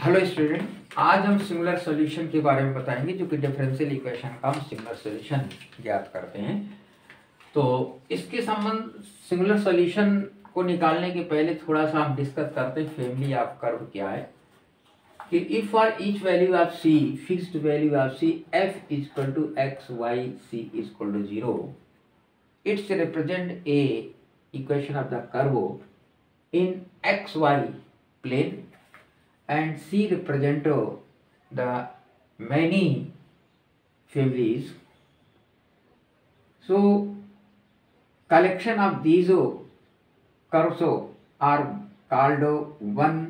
Hello student, आज हम singular solution के बारे में बताएंगे, जो कि डिफरेंशियल इक्वेशन का हम सिंगुलर सॉल्यूशन ज्ञात करते हैं। तो इसके संबंध सिंगुलर सॉल्यूशन को निकालने के पहले थोड़ा सा हम डिस्कस करते हैं फैमिली ऑफ कर्व क्या है। कि if for each value of c, fixed value of c, f equal to x Y C equal to 0, it's represent a equation of the curve in xy plane and C represent the many families. So collection of these curves are called one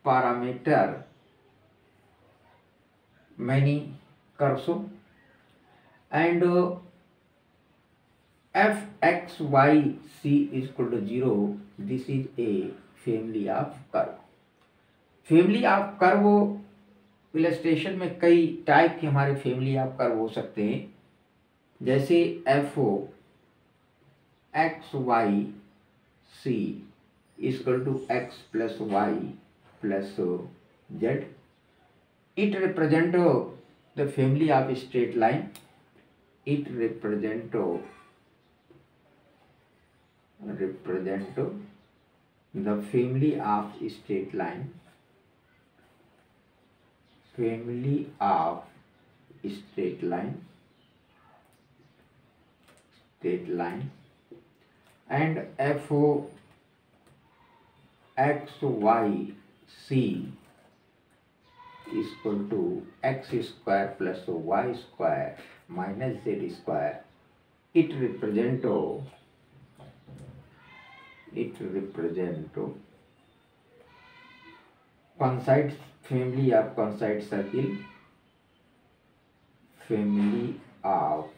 parameter many curves, and f x y c is equal to 0. This is a family of curve. Family of curve illustration में कई type के हमारे family of curve हो सकते हैं, जैसे f of x Y C equal to x plus y plus z. It represent the family of straight line. It represent the family of straight line. Family of straight line. And f o x y c is equal to x square plus y square minus z square. It represent concentric family of concentric circle, family of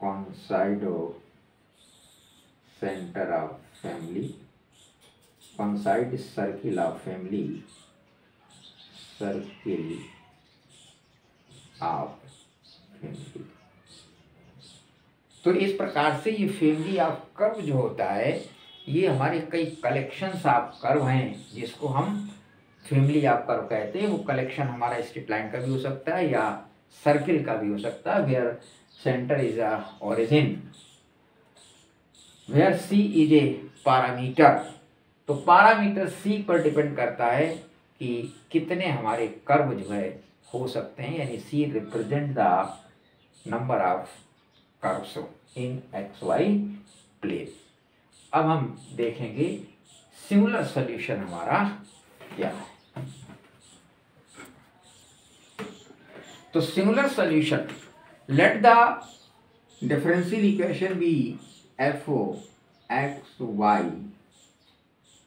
concentric center of family, concentric circle of family, circle of family. तो इस प्रकार से ये family of curve जो होता है, ये हमारे कई कलेक्शंस ऑफ कर्व हैं, जिसको हम फैमिली ऑफ कर्व कहते हैं. वो कलेक्शन हमारा स्ट्रेट लाइन का भी हो सकता है या सर्किल का भी हो सकता है. Where centre is a origin, where c is a parameter. तो पैरामीटर सी पर डिपेंड करता है कि कितने हमारे कर्व जो है हो सकते हैं, यानी C represent the number of curves in X Y plane. अब हम देखेंगे सिंगुलर सॉल्यूशन हमारा क्या है. तो singular solution, let the differential equation be F of x Y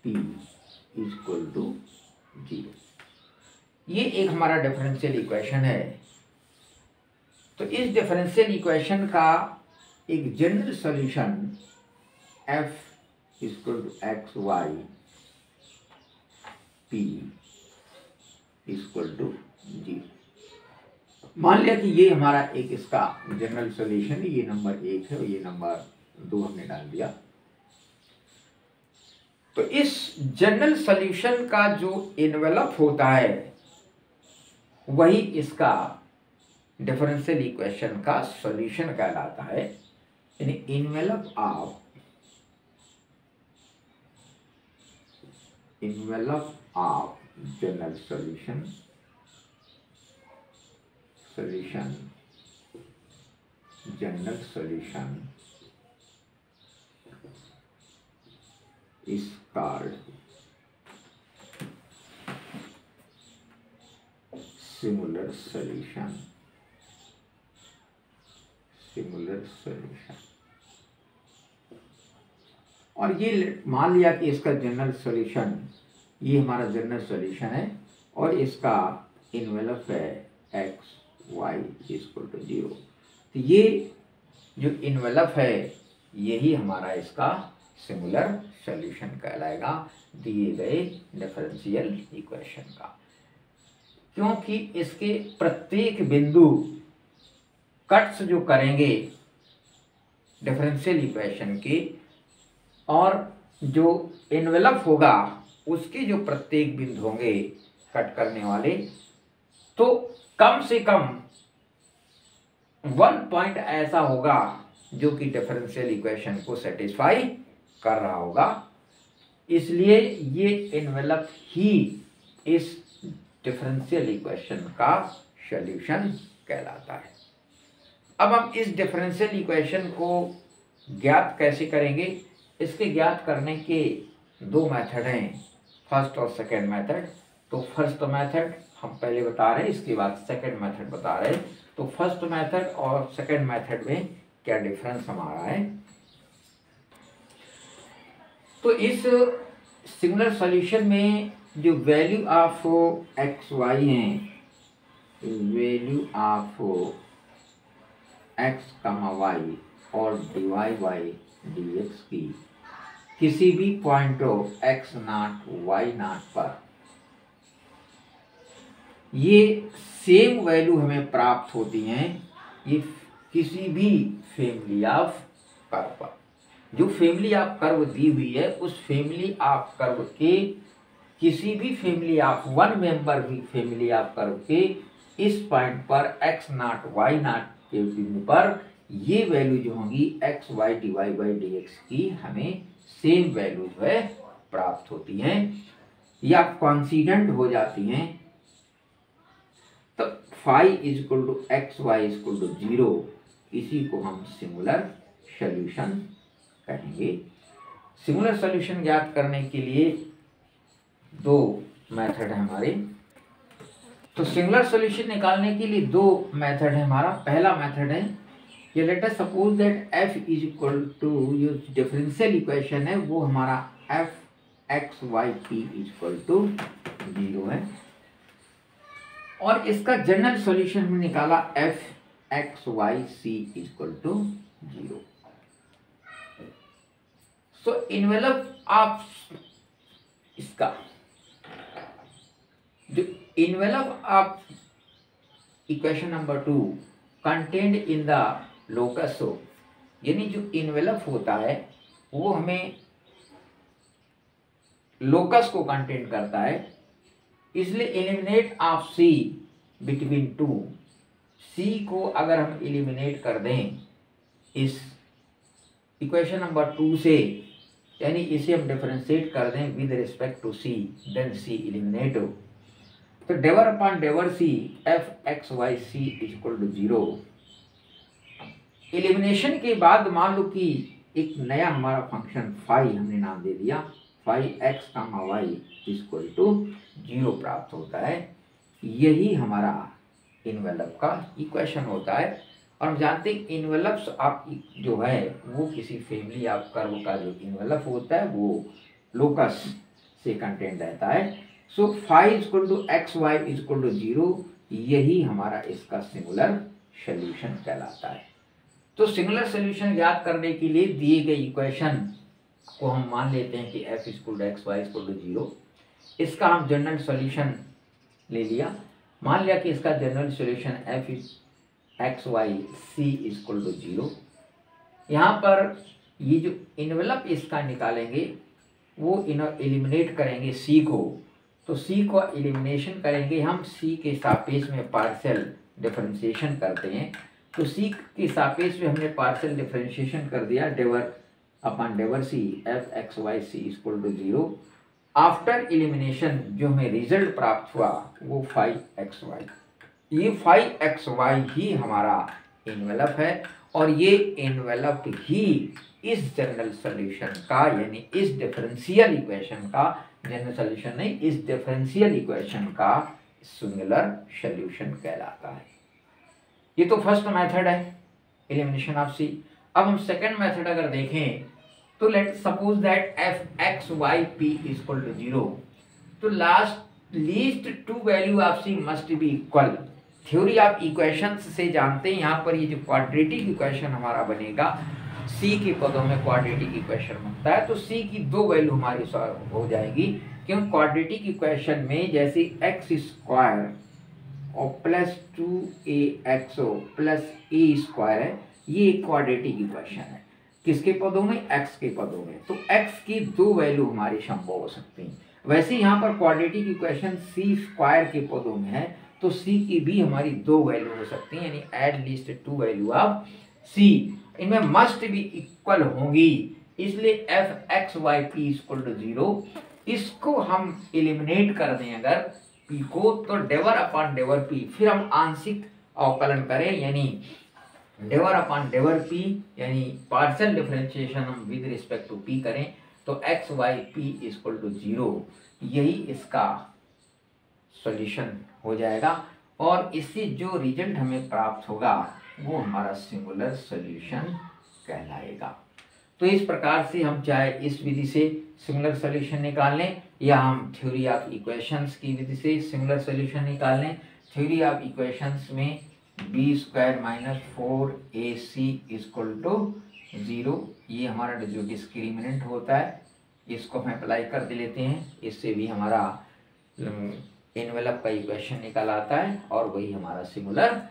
P equal to 0. ये एक हमारा डिफरेंशियल इक्वेशन है. तो इस डिफरेंशियल इक्वेशन का एक general solution f equal to x Y P equal to 0. मान लिया कि ये हमारा एक इसका जनरल सॉल्यूशन है. ये नंबर 1 है और ये नंबर 2 हमने डाल दिया. तो इस जनरल सॉल्यूशन का जो एनवेलप होता है वही इसका डिफरेंशियल इक्वेशन का सॉल्यूशन कहलाता है. यानी envelope of general solution is called similar solution. और ये मान लिया कि इसका जनरल सॉल्यूशन, ये हमारा जनरल सॉल्यूशन है और इसका इन्वेलप है एक्स वाई इक्वल टू 0. तो ये जो इन्वेलप है यही हमारा इसका सिंगुलर सॉल्यूशन कहलाएगा दिए गए डिफरेंशियल इक्वेशन का, क्योंकि इसके प्रत्येक बिंदु कट्स जो करेंगे डिफरेंशियल इक्वेशन के, और जो एनवेलप होगा उसके जो प्रत्येक बिंदु होंगे कट करने वाले, तो कम से कम 1 पॉइंट ऐसा होगा जो कि डिफरेंशियल इक्वेशन को सेटिस्फाई कर रहा होगा। इसलिए ये एनवेलप ही इस डिफरेंशियल इक्वेशन का सॉल्यूशन कहलाता है। अब हम इस डिफरेंशियल इक्वेशन को ज्ञात कैसे करेंगे? इसके ज्ञात करने के दो मेथड हैं, फर्स्ट और सेकंड मेथड। तो फर्स्ट मेथड हम पहले बता रहे हैं, इसके बाद सेकंड मेथड बता रहे हैं। तो फर्स्ट मेथड और सेकंड मेथड में क्या डिफरेंस हमारा है? तो इस सिंगुलर सॉल्यूशन में जो वैल्यू ऑफ एक्स वाई हैं, value of x comma y और d y by D x की किसी भी point x not y not पर ये सेम वैल्यू हमें प्राप्त होती हैं। ये किसी भी फैमिली ऑफ कर्व पर, जो फैमिली ऑफ कर्व दी हुई है उस फैमिली ऑफ कर्व के किसी भी फैमिली ऑफ वन मेंबर भी फैमिली ऑफ कर्व के इस पॉइंट पर एक्स नॉट वाई नॉट के बिंदु पर ये वैल्यू जो होंगी x y d y by D x की हमें सेम वैल्यू जो है प्राप्त होती हैं या कॉन्सिडेंट हो जाती हैं। तो phi is equal to x y is equal to 0, इसी को हम सिंगुलर सॉल्यूशन कहेंगे। सिंगुलर सॉल्यूशन ज्ञात करने के लिए दो मेथड है हमारे। तो सिंगुलर सॉल्यूशन निकालने के लिए दो मेथड है हमारा। पहला मेथड है, ये let us suppose that f is equal to जो डिफरेंशियल इक्वेशन है वो हमारा f x Y p is equal to 0 है, और इसका जनरल सॉल्यूशन हमने निकाला f x Y C is equal to 0। So envelope of इसका जो envelope of equation number 2 contained in the locus हो, यानी जो इन्वेलप होता है वो हमें लोकस को कंटेंट करता है। इसलिए एलिमिनेट ऑफ सी बिटवीन 2, सी को अगर हम एलिमिनेट कर दें इस इक्वेशन नंबर 2 से, यानी इसे हम डिफरेंशिएट कर दें with respect to C, then C eliminate हो, तो del upon del C F x Y C is equal to 0। Elimination के बाद मान लो कि एक नया हमारा फंक्शन फाई हमने नाम दे दिया, phi x comma y is equal to 0 प्राप्त होता है। यही हमारा इन्वेलप का इक्वेशन होता है। और हम जानते हैं इन्वेलप्स आप जो है वो किसी फैमिली ऑफ कर्व का जो इन्वेलप होता है वो लोकस से कंटेंट रहता है। So phi is equal to x y is equal to 0, यही हमारा इसका सिंगुलर सॉल्यूशन कहलाता है। तो सिंगुलर सॉल्यूशन ज्ञात करने के लिए दिए गए इक्वेशन को हम मान लेते हैं कि f equal to x y equal to 0। इसका हम जनरल सॉल्यूशन ले लिया, मान लिया कि इसका general solution f x Y C equal to 0। यहाँ पर ये जो इन्वेलप इसका निकालेंगे वो एलिमिनेट करेंगे c को, तो c को एलिमिनेशन करेंगे हम, c के सापेक्ष में पार्शियल डिफरेंशिएशन करते हैं। तो c के सापेक्ष में हमने पार्शियल डिफरेंशिएशन कर दिया, del upon del C F x Y C equal to 0। After elimination जो हमें रिजल्ट प्राप्त हुआ वो फाई एक्स वाई, ये फाई एक्स वाई ही हमारा इन्वेलप है, और ये इन्वेलप ही इस जनरल सॉल्यूशन का, यानी इस डिफरेंशियल इक्वेशन का, जनरल सॉल्यूशन नहीं, इस डिफरेंशियल इक्वेशन का सिंगुलर सॉल्यूशन कहलाता है। ये तो फर्स्ट मेथड है, एलिमिनेशन ऑफ सी। अब हम सेकंड मेथड अगर देखें तो let suppose that f x Y P equal to 0, तो least two value of c must be equal. Theory of equations से जानते हैं यहाँ पर ये जो क्वाड्रेटिक इक्वेशन हमारा बनेगा, सी के पदों में क्वाड्रेटिक इक्वेशन बनता है, तो सी की दो वैल्यू हमारी सॉल्व हो जाएगी। क्योंकि क्वाड्रेटिक इक्वेशन में जैसे एक्स स्क्वायर और प्लस 2ax प्लस ए स्क्वायर है, ये क्वाड्रेटिक इक्वेशन है। किसके पदों में? x के पदों में। तो x की दो वैल्यू हमारी संभव हो सकती हैं। वैसे यहाँ पर क्वाड्रेटिक इक्वेशन सी स्क्वायर के पदों में है, तो सी की भी हमारी 2 वैल्यू हो सकती है, यानी at least 2 value of c. इनमें मस्ट भी इक्वल होंगी, इसलिए f x Y P equal to 0। इसको हम एलिमिनेट कर दें अगर पी को, तो डेवर अपॉन डेवर पी, फिर हम आंशिक अवकलन करें, यानी डेवर अपॉन डेवर पी, यानी पार्शियल डिफरेंशिएशन हम विद रिस्पेक्ट टू पी करें, तो x Y P equal to 0, यही इसका सॉल्यूशन हो जाएगा। और इससे जो रिजल्ट हमें प्राप्त होगा वो हमारा सिंगुलर सॉल्यूशन कहलाएगा। तो इस प्रकार से हम चाहे इस विधि से सिंगुलर सॉल्यूशन निकाल लें, या हम थ्योरी ऑफ इक्वेशंस की विधि से सिंगुलर सॉल्यूशन निकाल लें। थ्योरी ऑफ इक्वेशंस में b square minus 4ac equal to 0, ये हमारा जो डिस्क्रिमिनेंट होता है इसको हम अप्लाई कर दे लेते हैं, इससे भी हमारा एनवेलप का इक्वेशन निकल आता है, और वही हमारा सिंगुलर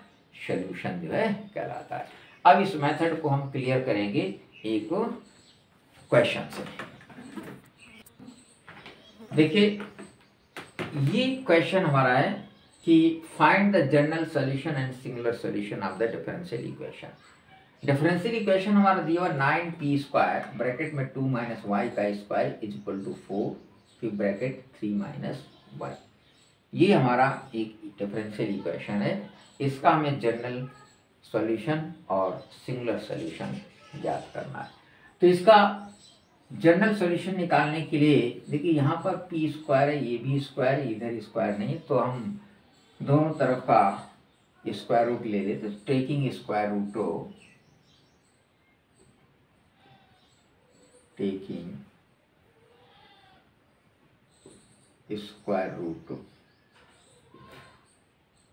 सॉल्यूशन जो है कहलाता है। अब इस मेथड को हम क्लियर करेंगे एक क्वेश्चन से। देखिए ये क्वेश्चन हमारा है कि find the general solution and singular solution of the differential equation. Differential equation हमारा दिया हुआ 9p स्क्वायर ब्रैकेट में 2 माइनस वाई का स्क्वायर इज इक्वल टू 4, फिर ब्रैकेट 3 माइनस वाई, ये हमारा एक डिफरेंशियल इक्वेशन है। इसका हमें जनरल सॉल्यूशन और सिंगुलर सॉल्यूशन ज्ञात करना है। तो इसका जनरल सॉल्यूशन निकालने के लिए देखिए यहाँ पर पी स्क्वायर है, ये भी स्क्वायर, इधर स्क्वायर नहीं, तो हम दोनों तरफ का स्क्वायर रूट ले लेते, तो taking square root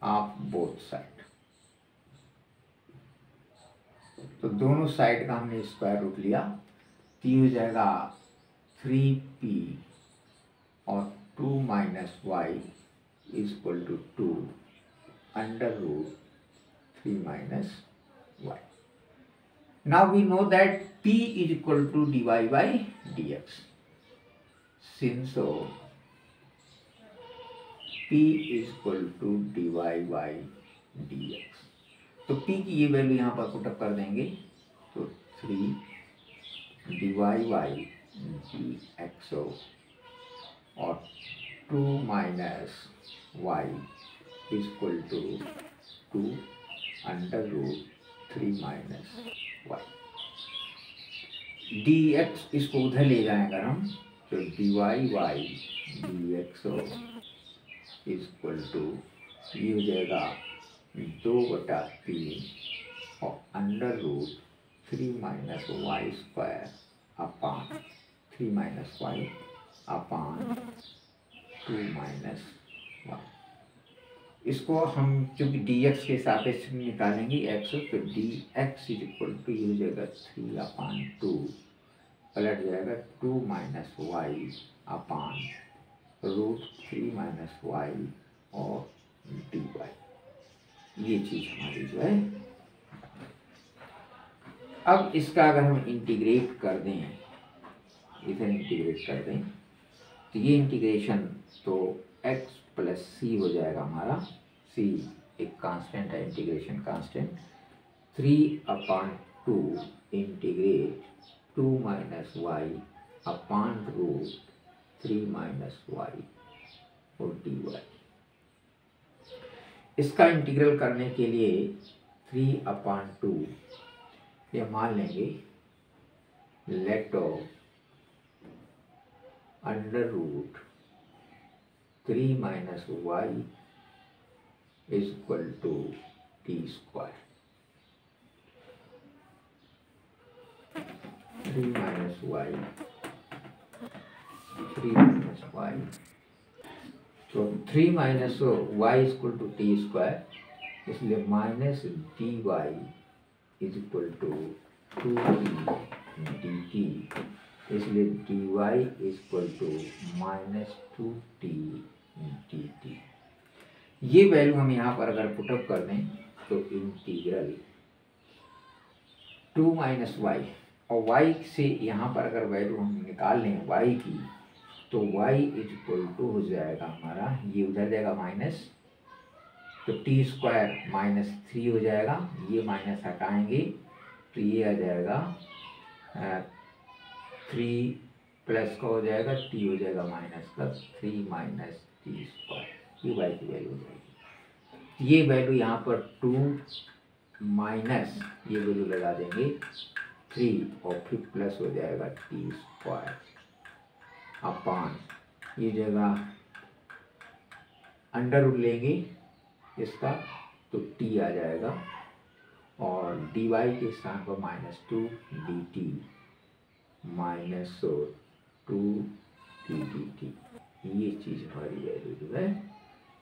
of both side, तो दोनों साइड का हमने स्क्वायर रूट लिया, तो ये हो जाएगा 3p और 2 minus Y equal to 2 under root 3 minus y. Now we know that p is equal to dy by dx. Since so p is equal to dy by dx, तो p की ये value यहाँ पर put up कर देंगे, तो 3 dy by dx और 2 minus Y equal to 2 under root 3 minus Y. dx इसको उधर ले जाएंगे हम, तो dy by dx equal to ये हो जाएगा 2/3 और under root 3 minus Y square upon 3 minus Y upon 2 minus Y. इसको हम चूंकि dx के सापेक्ष में निकालेंगे x, तो dx इक्वल टू ये हो जाएगा 3/2 पलट जाएगा 2 minus Y upon root 3 minus Y और dy, ये चीज हमारी जो है। अब इसका अगर हम इंटीग्रेट कर दें, इधर इंटीग्रेट कर दें, तो ये इंटीग्रेशन तो x प्लस सी हो जाएगा हमारा, सी एक कांस्टेंट है, integration constant, 3/2 integrate 2 minus Y upon root 3 minus Y और dy। इसका इंटीग्रल करने के लिए 3/2 ये मान लेंगे let under root 3 minus Y is equal to T square, 3 minus Y तो 3 minus Y equal to T square, इसलिए minus D Y is equal to 2t dt, इसलिए dy equal to -2t dt। ये value हम यहाँ पर अगर put up कर दें, तो इंटीग्रल 2 माइनस वाई और y से यहाँ पर अगर वैल्यू हम निकाल लें y की, तो y इज इक्वल टू हो जाएगा हमारा, ये उधर जाएगा माइनस, तो टी स्क्वायर माइनस 3 हो जाएगा, ये माइनस हटाएंगे तो ये आ जाएगा 3 प्लस का हो जाएगा, टी हो जाएगा माइनस का, 3 माइनस टी स्क्वायर, ये y की वैल्यू हो जाएगी। ये वैल्यू यहाँ पर 2 माइनस ये वैल्यू लगा देंगे 3 और फिर प्लस हो जाएगा टी स्क्वायर अपान, ये जगह अंडर रूट लेंगे इसका तो टी आ जाएगा, और dy के स्थान पर -2 dt -2 dt, ये चीज़ हमारी वैल्यू जो है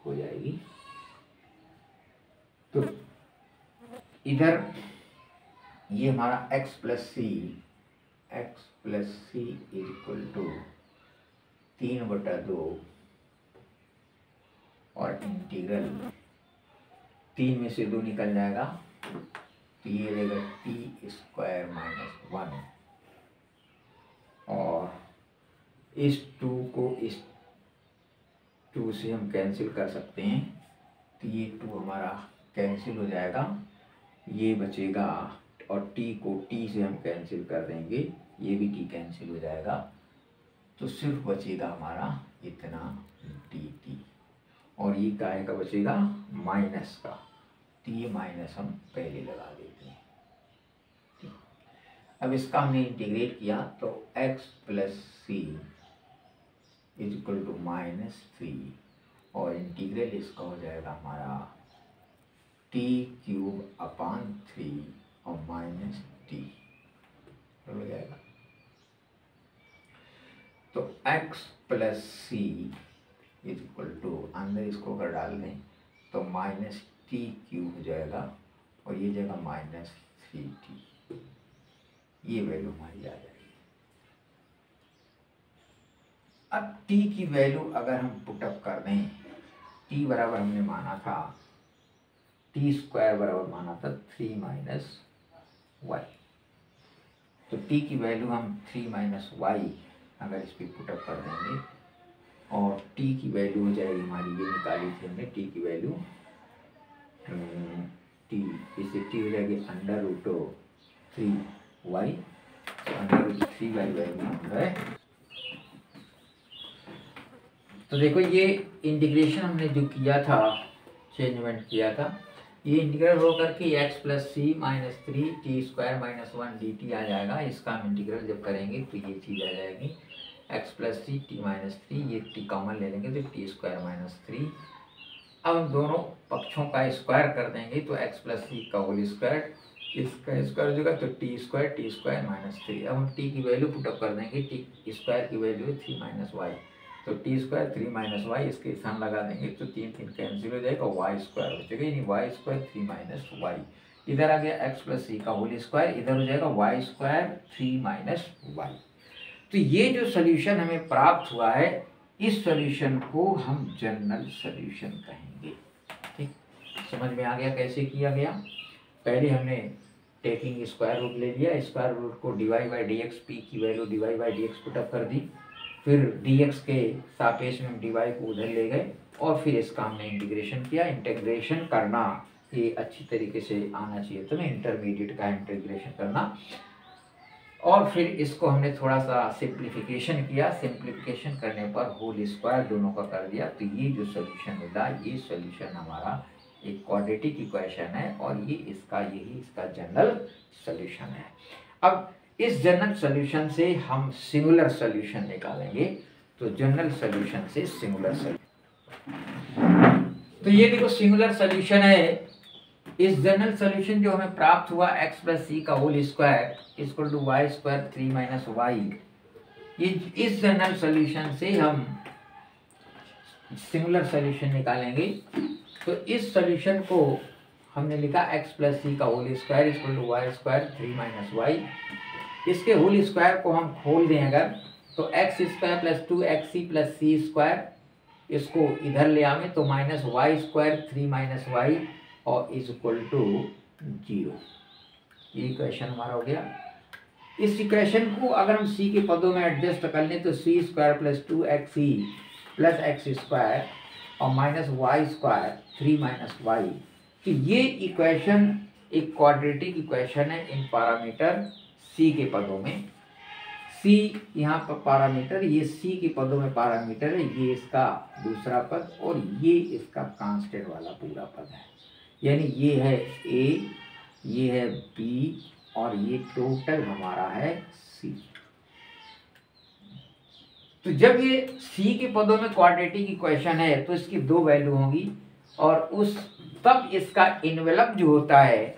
हो जाएगी। तो इधर ये हमारा x plus c is equal to 3/2 और इंटीग्रल 3 में से 2 निकल जाएगा तो ये रहेगा टी स्क्वायर माइनस 1, और इस 2 को इस 2 से हम कैंसिल कर सकते हैं, तो ये 2 हमारा कैंसिल हो जाएगा, ये बचेगा, और t को t से हम कैंसिल कर देंगे, ये भी t कैंसिल हो जाएगा, तो सिर्फ बचेगा हमारा इतना dt, और ये काय का बचेगा माइनस का, तो ये माइनस हम पहले लगा देते हैं। ठीक, अब इसका हमने इंटीग्रेट किया तो x plus c is equal to -3, और इंटीग्रल इसका हो जाएगा हमारा t³ अपान 3 और माइनस टी हो जाएगा। तो x plus c is equal to, अंदर इसको अगर डाल दें तो -t³ हो जाएगा, और ये जगह -3t, ये वैल्यू हमारी आ जाएगी। अब t की वैल्यू अगर हम पुटअप कर दें, t बराबर हमने माना था, टी स्क्वायर बराबर माना था 3 माइनस वाई, तो t की वैल्यू हम 3 माइनस वाई अगर इस पर पुटअप कर देंगे, और t की वैल्यू हो जाएगी हमारी, ये निकाली थी हमने t की वैल्यू, t इससे t हो जाएगी √3y, √3y वैल्यू है। तो देखो ये इंटीग्रेशन हमने जो किया था, चेंजमेंट किया था, ये इंटीग्रल हो करके x plus C minus 3 T square minus 1 dt आ जाएगा। इसका हम इंटीग्रल जब करेंगे तो ये चीज़ आ जाएगी x plus c t minus 3, ये टी कॉमन ले लेंगे तो टी स्क्वायर माइनस 3। अब हम दोनों पक्षों का स्क्वायर कर देंगे तो x प्लस सी का होल स्क्वायर, इसका स्क्वायर हो जाएगा तो टी स्क्वायर माइनस 3। अब हम t की वैल्यू पुटअप कर देंगे, टी स्क्वायर की वैल्यू है 3 माइनस वाई, तो टी स्क्वायर 3 माइनस वाई, इसके स्थान लगा देंगे तो 3 कैंसिल हो जाएगा, वाई स्क्वायर हो जाएगा, यानी वाई स्क्वायर 3 माइनस वाई। इधर आ गया x प्लस सी का होल स्क्वायर, इधर हो जाएगा वाई स्क्वायर 3 माइनस वाई। तो ये जो सोल्यूशन हमें प्राप्त हुआ है, इस सोल्यूशन को हम जनरल सोल्यूशन कहेंगे। ठीक, समझ में आ गया कैसे किया गया? पहले हमने टेकिंग स्क्वायर रूट ले लिया, स्क्वायर रूट को divide by D X, P की value divide by D X put up कर दी, फिर dx के सापेक्ष में हम dy को उधर ले गए, और फिर इसका हमने इंटीग्रेशन किया। इंटीग्रेशन करना ये अच्छी तरीके से आना चाहिए, तो मैं इंटरमीडिएट का इंटीग्रेशन करना, और फिर इसको हमने थोड़ा सा सिंप्लीफिकेशन किया। सिंप्लीफिकेशन करने पर होल स्क्वायर दोनों का कर दिया, तो ये जो सोल्यूशन मिला, ये सोल्यूशन हमारा एक क्वाड्रेटिक इक्वेशन है, और ये यही इसका जनरल सोल्यूशन है। अब इस जनरल सोल्यूशन से हम सिंगुलर सोल्यूशन निकालेंगे, तो जनरल सोल्यूशन से सिंगुलर सोल्यूशन, तो ये देखो सिंगुलर सोल्यूशन है। इस जनरल सोल्यूशन जो हमें प्राप्त हुआ x प्लस सी का whole square equal to Y square 3 minus y, ये इस जनरल सोल्यूशन से हम सिंगुलर सोल्यूशन निकालेंगे। तो इस सोल्यूशन को हमने लिखा x प्लस सी का whole square equal to Y square 3 minus Y. इसके होल स्क्वायर को हम खोल दें अगर, तो X square plus 2xc plus C square, इसको इधर ले आवे तो minus Y square 3 minus Y और इज इक्वल टू 0। ये इक्वेशन हमारा हो गया। इस इक्वेशन को अगर हम सी के पदों में एडजस्ट कर लें तो C square plus 2xc plus X square और minus Y square 3 minus Y, तो ये इक्वेशन एक क्वाड्रेटिक इक्वेशन है इन पैरामीटर सी के पदों में। सी यहाँ पर पैरामीटर, ये सी के पदों में पैरामीटर है, ये इसका दूसरा पद और ये इसका कांस्टेंट वाला पूरा पद है। यानी ये है ए, ये है बी और ये टोटल हमारा है सी। तो जब ये सी के पदों में क्वाड्रेटिक इक्वेशन है तो इसकी दो वैल्यू होंगी और उस तब इसका इन्वेलप जो होता है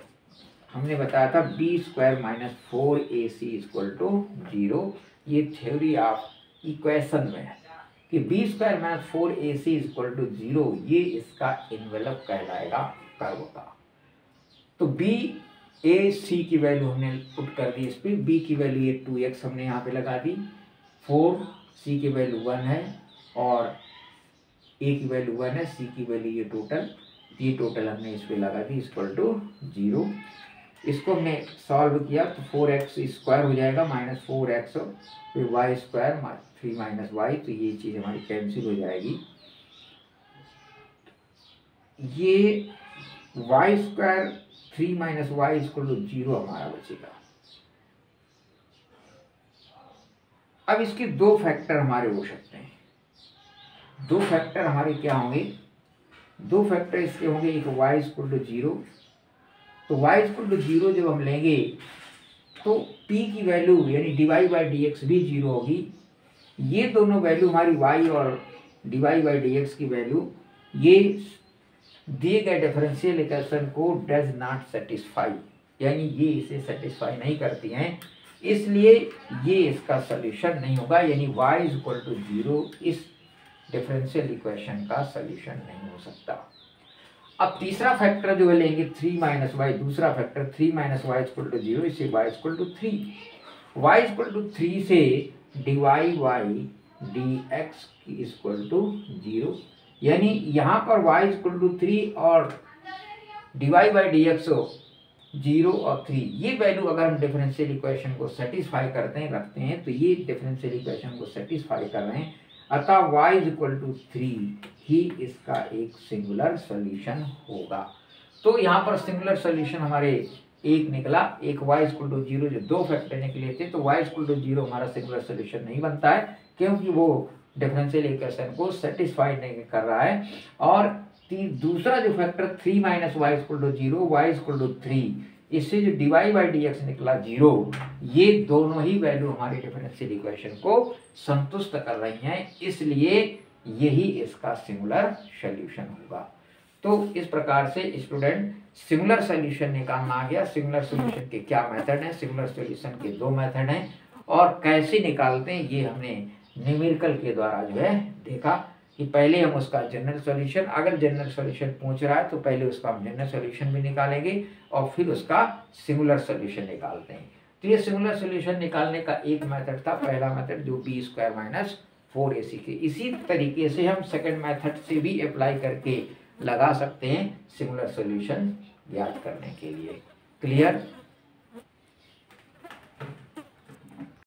हमने बताया था b square minus 4ac equal to 0। ये थ्योरी ऑफ इक्वेशन में है कि b square minus 4ac equal to 0, ये इसका इन्वेलप कहलाएगा कर्व का। तो बी ए सी की वैल्यू हमने पुट कर दी, इस पर बी की वैल्यू ये 2x हमने यहाँ पे लगा दी, 4 सी की वैल्यू 1 है और ए की वैल्यू 1 है, सी की वैल्यू ये टोटल हमने इस पे लगा दी इक्वल टू 0। इसको हमने सॉल्व किया तो 4x स्क्वायर हो जाएगा माइनस 4x फिर वाई स्क्वायर 3 माइनस वाई, तो ये चीज़ हमारी कैंसिल हो जाएगी। ये y square 3 minus Y equal to 0 हमारा बचेगा। अब इसके दो फैक्टर हमारे हो सकते हैं। दो फैक्टर हमारे क्या होंगे, दो फैक्टर इसके होंगे, एक y इक्वल टू 0। तो y इक्वल टू 0 जब हम लेंगे तो p की वैल्यू यानी dy बाई dx भी 0 होगी। ये दोनों वैल्यू हमारी y और dy बाई dx की वैल्यू ये दिए गए डिफरेंशियल इक्वेशन को डज नॉट सेटिस्फाई, यानी ये इसे सेटिस्फाई नहीं करती हैं, इसलिए ये इसका सॉल्यूशन नहीं होगा। यानी y इक्वल टू 0 इस डिफरेंशियल इक्वेशन का सॉल्यूशन नहीं हो सकता। अब तीसरा फैक्टर जो है लेंगे 3 माइनस वाई, दूसरा factor 3 minus Y equal to 0, इसे y equal to 3, y equal to 3 से dy बाई dx की इक्वल टू 0, यानी यहाँ पर y इक्वल टू 3 और dy बाई dx 0 और 3, ये वैल्यू अगर हम डिफरेंशियल इक्वेशन को सेटिस्फाई करते हैं रखते हैं तो ये डिफरेंशियल इक्वेशन को सेटिस्फाई कर रहे हैं, अतः y इक्वल टू 3 ही इसका एक सिंगुलर सॉल्यूशन होगा। तो यहाँ पर सिंगुलर सॉल्यूशन हमारे एक निकला, एक y इक्वल टू 0 जो दो फैक्टर निकले थे, तो y इक्वल टू 0 हमारा सिंगुलर सॉल्यूशन नहीं बनता है क्योंकि वो डिफरेंशियल इक्वेशन को सेटिस्फाई नहीं कर रहा है। और दूसरा जो factor 3 minus Y equal to 0, y equal to 3, इससे जो dy बाई dx निकला 0, ये दोनों ही वैल्यू हमारे डिफरेंशियल इक्वेशन को संतुष्ट कर रही हैं, इसलिए यही इसका सिंगुलर सॉल्यूशन होगा। तो इस प्रकार से स्टूडेंट सिंगुलर सॉल्यूशन निकालना आ गया। सिंगुलर सॉल्यूशन के क्या मेथड हैं, सिंगुलर सॉल्यूशन के दो मेथड हैं और कैसे निकालते हैं ये हमने न्यूमेरिकल के द्वारा जो है देखा कि पहले हम उसका जनरल सॉल्यूशन, अगर जनरल सॉल्यूशन पूछ रहा है तो पहले उसका हम जनरल सॉल्यूशन भी निकालेंगे और फिर उसका सिंगुलर सॉल्यूशन निकालते हैं। तो ये सिंगुलर सॉल्यूशन निकालने का एक मेथड था, पहला मेथड जो बी स्क्वायर माइनस 4ac के। इसी तरीके से हम सेकंड मेथड से भी अप्लाई करके लगा सकते हैं सिंगुलर सॉल्यूशन ज्ञात करने के लिए। क्लियर?